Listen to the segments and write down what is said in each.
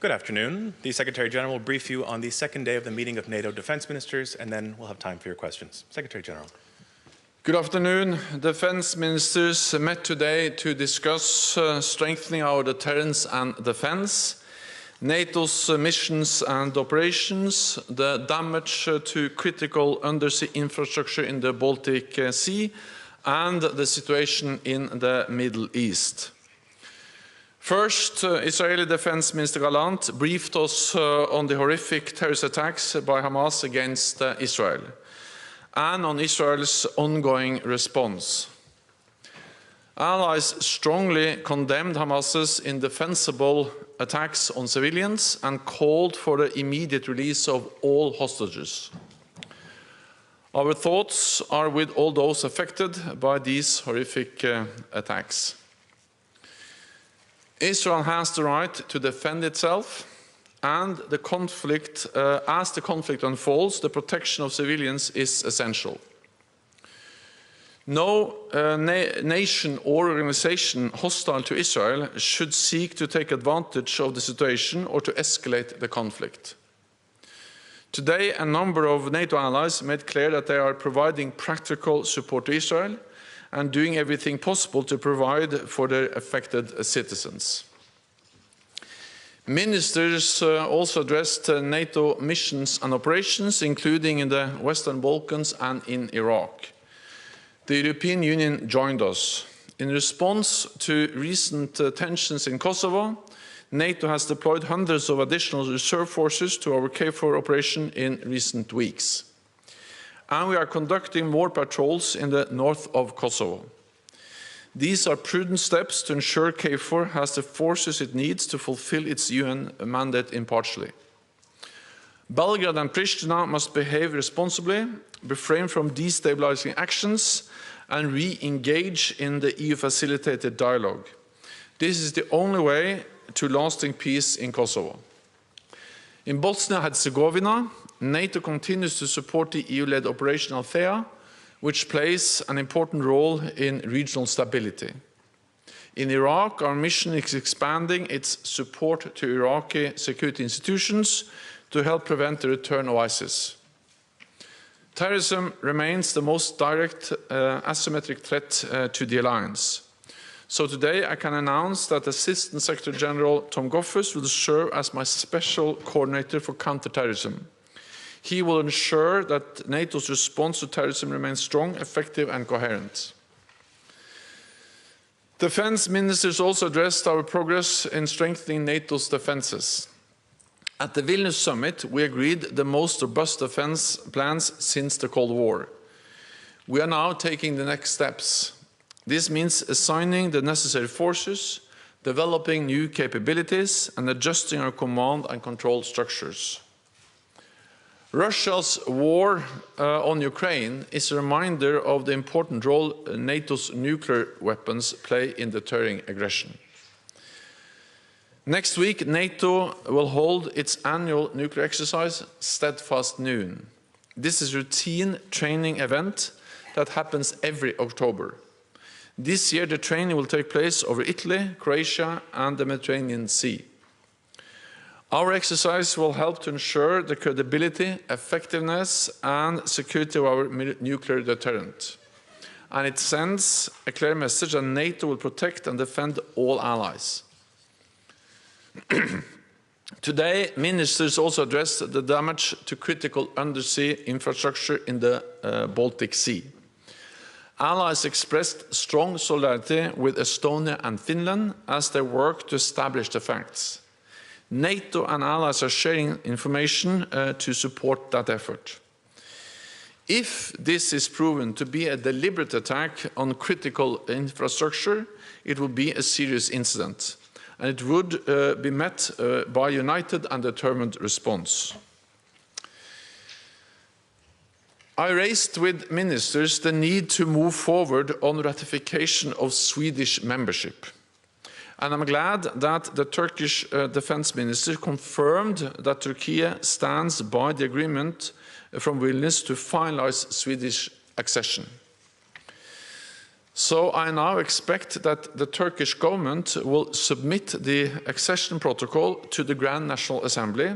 Good afternoon. The Secretary General will brief you on the second day of the meeting of NATO defense ministers, and then we'll have time for your questions. Secretary General. Good afternoon. Defense ministers met today to discuss strengthening our deterrence and defense, NATO's missions and operations, the damage to critical undersea infrastructure in the Baltic Sea, and the situation in the Middle East. First, Israeli Defense Minister Gallant briefed us on the horrific terrorist attacks by Hamas against Israel and on Israel's ongoing response. Allies strongly condemned Hamas's indefensible attacks on civilians and called for the immediate release of all hostages. Our thoughts are with all those affected by these horrific attacks. Israel has the right to defend itself, and as the conflict unfolds, the protection of civilians is essential. No nation or organization hostile to Israel should seek to take advantage of the situation or to escalate the conflict. Today, a number of NATO allies made clear that they are providing practical support to Israel and doing everything possible to provide for their affected citizens. Ministers also addressed NATO missions and operations, including in the Western Balkans and in Iraq. The European Union joined us. In response to recent tensions in Kosovo, NATO has deployed hundreds of additional reserve forces to our KFOR operation in recent weeks. And we are conducting more patrols in the north of Kosovo. These are prudent steps to ensure KFOR has the forces it needs to fulfill its UN mandate impartially. Belgrade and Pristina must behave responsibly, refrain from destabilizing actions, and re-engage in the EU-facilitated dialogue. This is the only way to lasting peace in Kosovo. In Bosnia-Herzegovina, NATO continues to support the EU-led Operation Althea, which plays an important role in regional stability. In Iraq, our mission is expanding its support to Iraqi security institutions to help prevent the return of ISIS. Terrorism remains the most direct asymmetric threat to the alliance. So today I can announce that Assistant Secretary General Tom Goffers will serve as my special coordinator for counterterrorism. He will ensure that NATO's response to terrorism remains strong, effective and coherent. Defense ministers also addressed our progress in strengthening NATO's defenses. At the Vilnius summit, we agreed the most robust defense plans since the Cold War. We are now taking the next steps. This means assigning the necessary forces, developing new capabilities, and adjusting our command and control structures. Russia's war on Ukraine is a reminder of the important role NATO's nuclear weapons play in deterring aggression. Next week, NATO will hold its annual nuclear exercise, Steadfast Noon. This is a routine training event that happens every October. This year, the training will take place over Italy, Croatia, and the Mediterranean Sea. Our exercise will help to ensure the credibility, effectiveness, and security of our nuclear deterrent. And it sends a clear message that NATO will protect and defend all allies. Today, ministers also addressed the damage to critical undersea infrastructure in the Baltic Sea. Allies expressed strong solidarity with Estonia and Finland as they work to establish the facts. NATO and allies are sharing information to support that effort. If this is proven to be a deliberate attack on critical infrastructure, it will be a serious incident, and it would be met by a united and determined response. I raised with ministers the need to move forward on ratification of Swedish membership. And I'm glad that the Turkish defense minister confirmed that Turkey stands by the agreement from Vilnius to finalize Swedish accession. So I now expect that the Turkish government will submit the accession protocol to the Grand National Assembly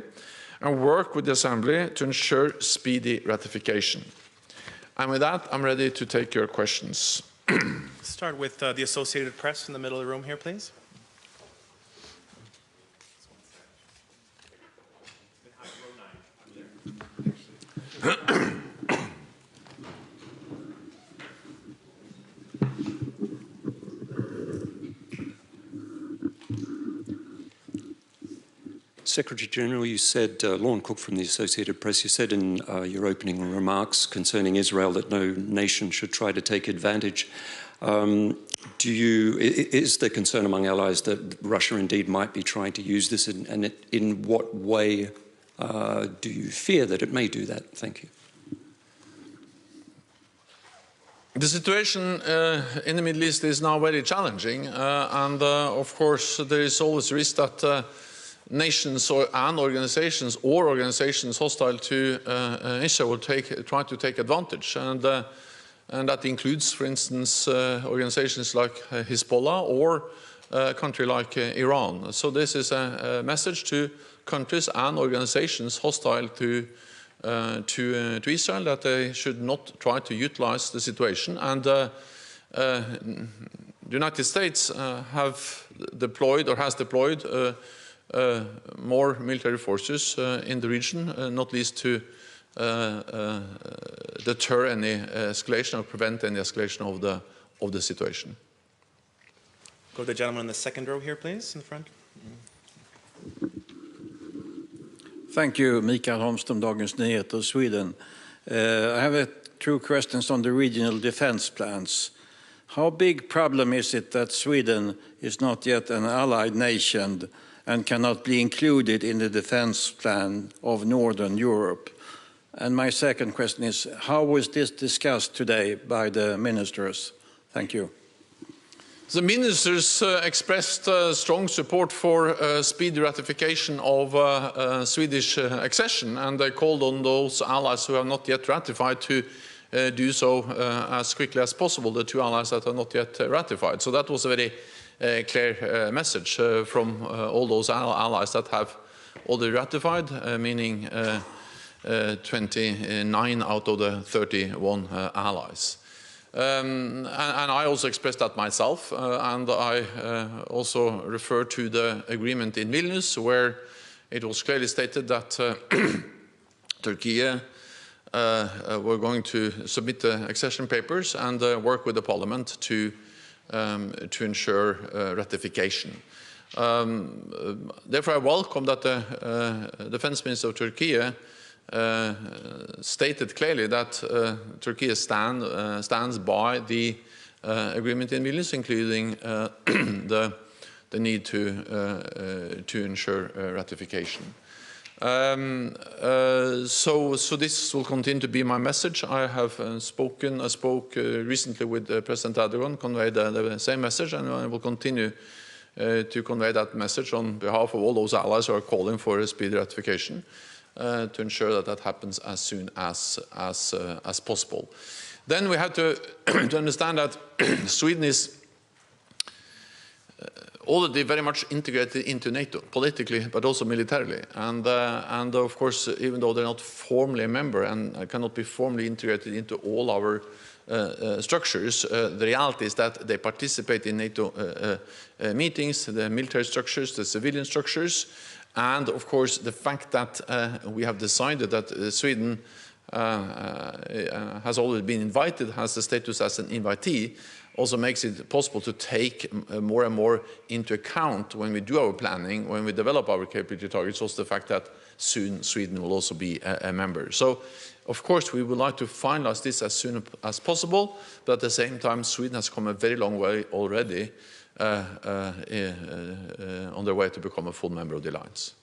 and work with the Assembly to ensure speedy ratification. And with that, I'm ready to take your questions. Start with the Associated Press in the middle of the room here, please. Secretary General, you said, Lorne Cook from the Associated Press, you said in your opening remarks concerning Israel that no nation should try to take advantage. Is there concern among allies that Russia indeed might be trying to use this, and in what way do you fear that it may do that? Thank you. The situation in the Middle East is now very challenging, and of course there is always a risk that nations and organizations hostile to Israel will try to take advantage, and that includes, for instance, organizations like Hezbollah or a country like Iran. So this is a message to countries and organizations hostile to Israel that they should not try to utilize the situation. And the United States has deployed more military forces in the region, not least to deter any escalation or prevent any escalation of the situation. Go to the gentleman in the second row here, please, in the front. Thank you, Mikael Holmström, Dagens Nyheter, Sweden. I have two questions on the regional defense plans. How big problem is it that Sweden is not yet an allied nation and cannot be included in the defense plan of Northern Europe? And my second question is, how was this discussed today by the ministers? Thank you. The ministers expressed strong support for speedy ratification of Swedish accession, and they called on those allies who have not yet ratified to do so as quickly as possible, the two allies that are not yet ratified. So that was a very clear message from all those allies that have already ratified, meaning 29 out of the 31 allies. And I also expressed that myself, and I also refer to the agreement in Vilnius, where it was clearly stated that Turkey were going to submit the accession papers and work with the parliament to ensure ratification. Therefore, I welcome that the defense minister of Turkey stated clearly that Turkey stands by the agreement in Vilnius, including the need to ensure ratification. So this will continue to be my message. I spoke recently with President Erdogan, conveyed the same message, and I will continue to convey that message on behalf of all those allies who are calling for a speedy ratification, to ensure that that happens as soon as possible. Then we have to understand that Sweden is already very much integrated into NATO, politically, but also militarily. And of course, even though they're not formally a member and cannot be formally integrated into all our structures, the reality is that they participate in NATO meetings, the military structures, the civilian structures, and of course the fact that we have decided that Sweden has already been invited, has the status as an invitee, also makes it possible to take more and more into account when we do our planning, when we develop our capability targets, also the fact that soon Sweden will also be a member. So, of course, we would like to finalize this as soon as possible, but at the same time, Sweden has come a very long way already on their way to become a full member of the alliance.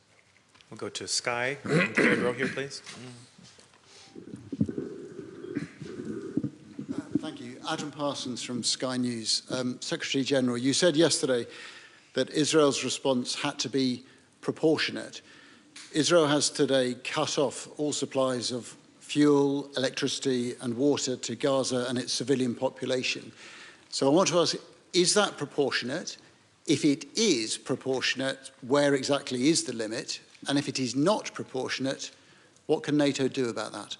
We'll go to Sky, third row here, please. Thank you. Adam Parsons from Sky News. Secretary General, you said yesterday that Israel's response had to be proportionate. Israel has today cut off all supplies of fuel, electricity and water to Gaza and its civilian population. So I want to ask, is that proportionate? If it is proportionate, where exactly is the limit? And if it is not proportionate, what can NATO do about that?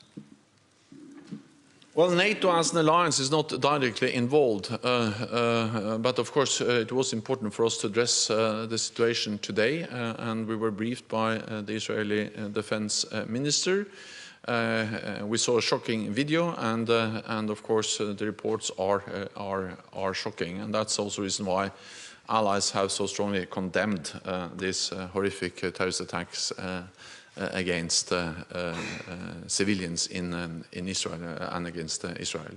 Well, NATO as an alliance is not directly involved, but of course it was important for us to address the situation today, and we were briefed by the Israeli defense minister. We saw a shocking video, and of course the reports are shocking, and that's also the reason why allies have so strongly condemned these horrific terrorist attacks against civilians in Israel and against Israel.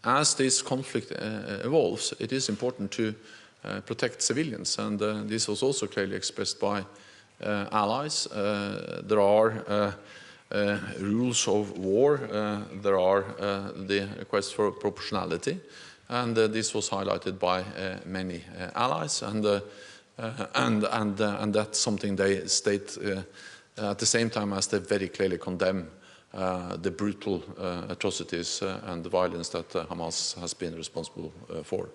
As this conflict evolves, it is important to protect civilians, and this was also clearly expressed by allies. There are rules of war, there are the request for proportionality, and this was highlighted by many allies, and that's something they state at the same time as they very clearly condemn the brutal atrocities and the violence that Hamas has been responsible for.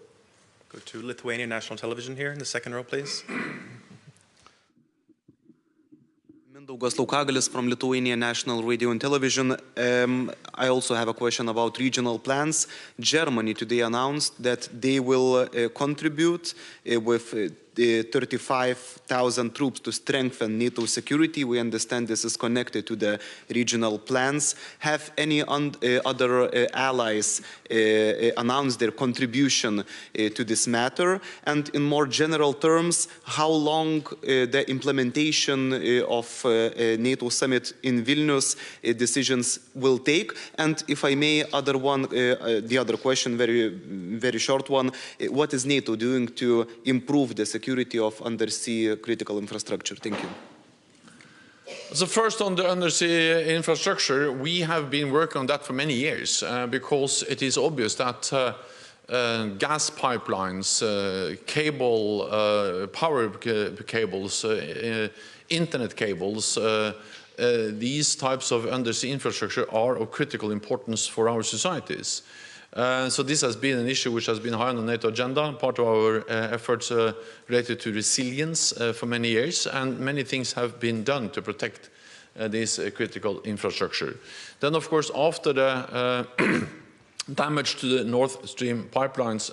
Go to Lithuanian National Television here in the second row, please. Mindaugas Laukagalis from Lithuanian National Radio and Television. I also have a question about regional plans. Germany today announced that they will contribute with 35,000 troops to strengthen NATO security. We understand this is connected to the regional plans. Have any other allies announced their contribution to this matter? And in more general terms, how long the implementation of NATO summit in Vilnius decisions will take? And if I may, the other question, very short one, what is NATO doing to improve the security of undersea critical infrastructure? Thank you. So first, on the undersea infrastructure, we have been working on that for many years because it is obvious that gas pipelines, power cables, internet cables, these types of undersea infrastructure are of critical importance for our societies. So this has been an issue which has been high on the NATO agenda, part of our efforts related to resilience for many years, and many things have been done to protect this critical infrastructure. Then, of course, after the damage to the Nord Stream pipelines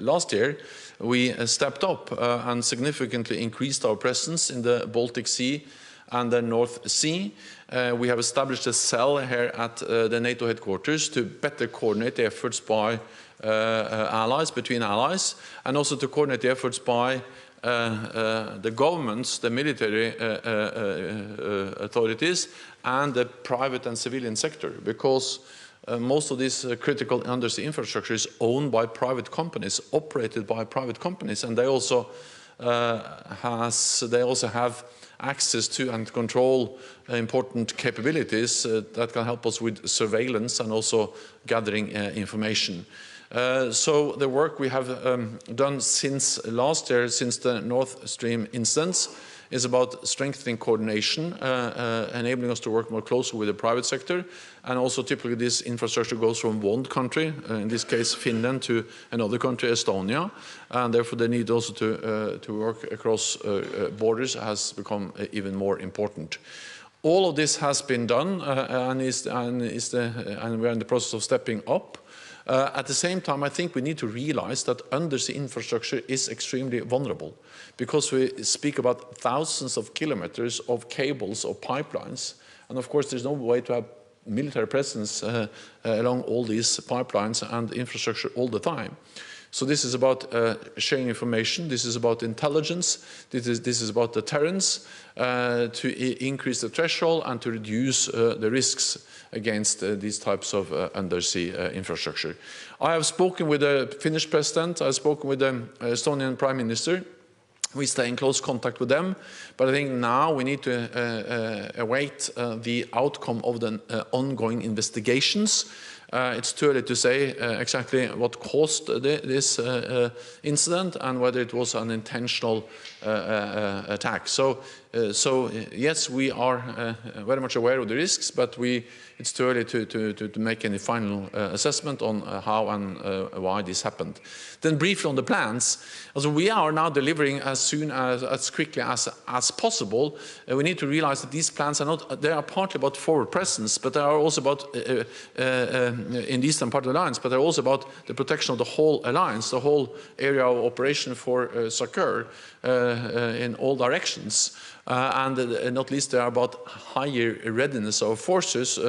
last year, we stepped up and significantly increased our presence in the Baltic Sea and the North Sea. We have established a cell here at the NATO headquarters to better coordinate the efforts by between allies, and also to coordinate the efforts by the governments, the military authorities, and the private and civilian sector, because most of this critical undersea infrastructure is owned by private companies, operated by private companies, and they also have access to and control important capabilities that can help us with surveillance and also gathering information. So the work we have done since last year, since the Nord Stream instance, is about strengthening coordination, enabling us to work more closely with the private sector, and also typically this infrastructure goes from one country, in this case Finland, to another country, Estonia, and therefore the need also to work across borders has become even more important. All of this has been done, and we are in the process of stepping up. At the same time, I think we need to realize that undersea infrastructure is extremely vulnerable, because we speak about thousands of kilometers of cables or pipelines, and of course there's no way to have military presence along all these pipelines and infrastructure all the time. So this is about sharing information, this is about intelligence, this is about deterrence, to increase the threshold and to reduce the risks against these types of undersea infrastructure. I have spoken with the Finnish president, I have spoken with the Estonian Prime Minister. We stay in close contact with them, but I think now we need to await the outcome of the ongoing investigations. It's too early to say exactly what caused this incident and whether it was an intentional attack. So yes, we are very much aware of the risks, but it's too early to make any final assessment on how and why this happened. Then briefly on the plans, also we are now delivering as quickly as possible. We need to realize that these plans they are partly about forward presence, but they are also about in the eastern part of the alliance, but they're also about the protection of the whole alliance, the whole area of operation for succor in all directions. And not least, they are about higher readiness of forces,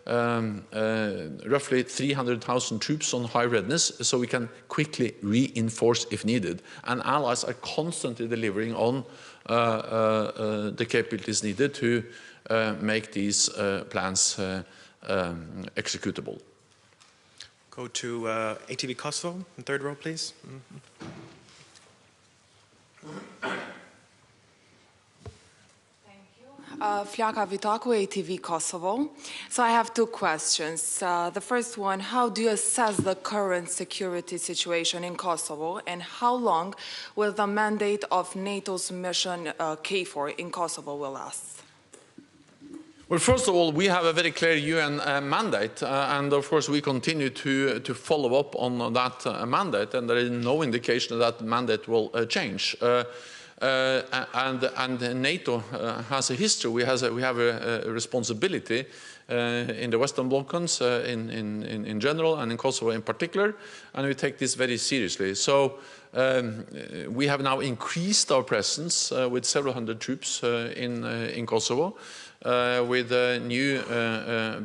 roughly 300,000 troops on high readiness, so we can quickly reinforce if needed. And allies are constantly delivering on the capabilities needed to make these plans executable. Go to ATV Kosovo, in third row, please. Flaka Vitaku, ATV Kosovo. So I have two questions. The first one, how do you assess the current security situation in Kosovo, and how long will the mandate of NATO's mission KFOR in Kosovo will last? Well, first of all, we have a very clear UN mandate, and of course we continue to follow up on that mandate, and there is no indication that mandate will change. And NATO has a history. We have a responsibility in the Western Balkans in general, and in Kosovo in particular, and we take this very seriously. So we have now increased our presence with several hundred troops in Kosovo, with new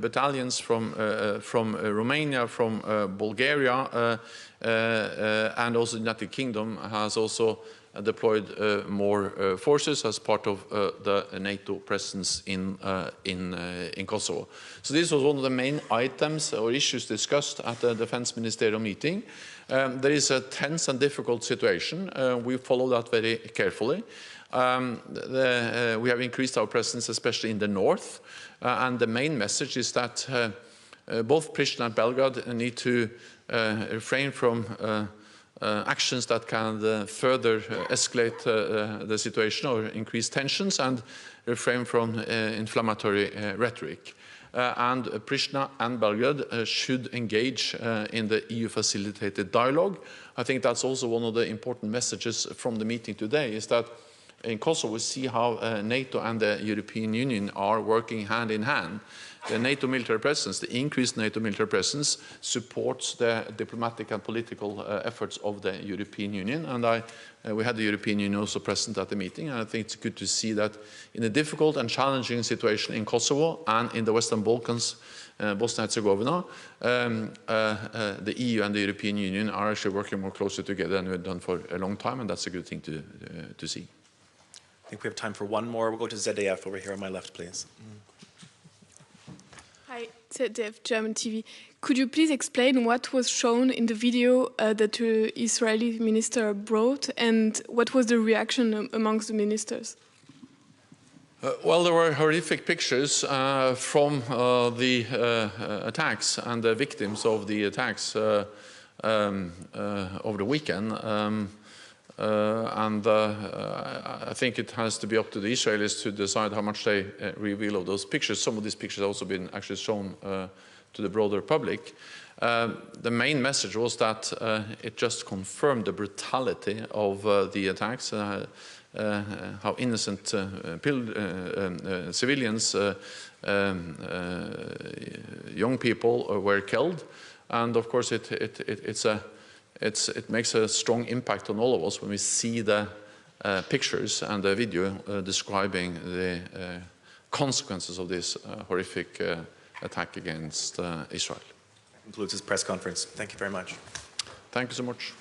battalions from Romania, from Bulgaria, and also the United Kingdom has also deployed more forces as part of the NATO presence in Kosovo. So this was one of the main items or issues discussed at the Defense Ministerial meeting. There is a tense and difficult situation. We follow that very carefully. We have increased our presence, especially in the north, and the main message is that both Pristina and Belgrade need to refrain from actions that can further escalate the situation or increase tensions, and refrain from inflammatory rhetoric. And Pristina and Belgrade should engage in the EU-facilitated dialogue. I think that's also one of the important messages from the meeting today, is that in Kosovo we see how NATO and the European Union are working hand in hand. The NATO military presence, the increased NATO military presence, supports the diplomatic and political efforts of the European Union. And we had the European Union also present at the meeting, and I think it's good to see that in a difficult and challenging situation in Kosovo and in the Western Balkans, Bosnia and Herzegovina, the EU and the European Union are actually working more closely together than we've done for a long time, and that's a good thing to see. I think we have time for one more. We'll go to ZDF over here on my left, please. Hi, ZDF, German TV. Could you please explain what was shown in the video that the Israeli minister brought, and what was the reaction amongst the ministers? Well, there were horrific pictures from the attacks and the victims of the attacks over the weekend. I think it has to be up to the Israelis to decide how much they reveal of those pictures. Some of these pictures have also been actually shown to the broader public. The main message was that it just confirmed the brutality of the attacks, how innocent civilians, young people were killed, and of course it makes a strong impact on all of us when we see the pictures and the video describing the consequences of this horrific attack against Israel. That concludes this press conference. Thank you very much. Thank you so much.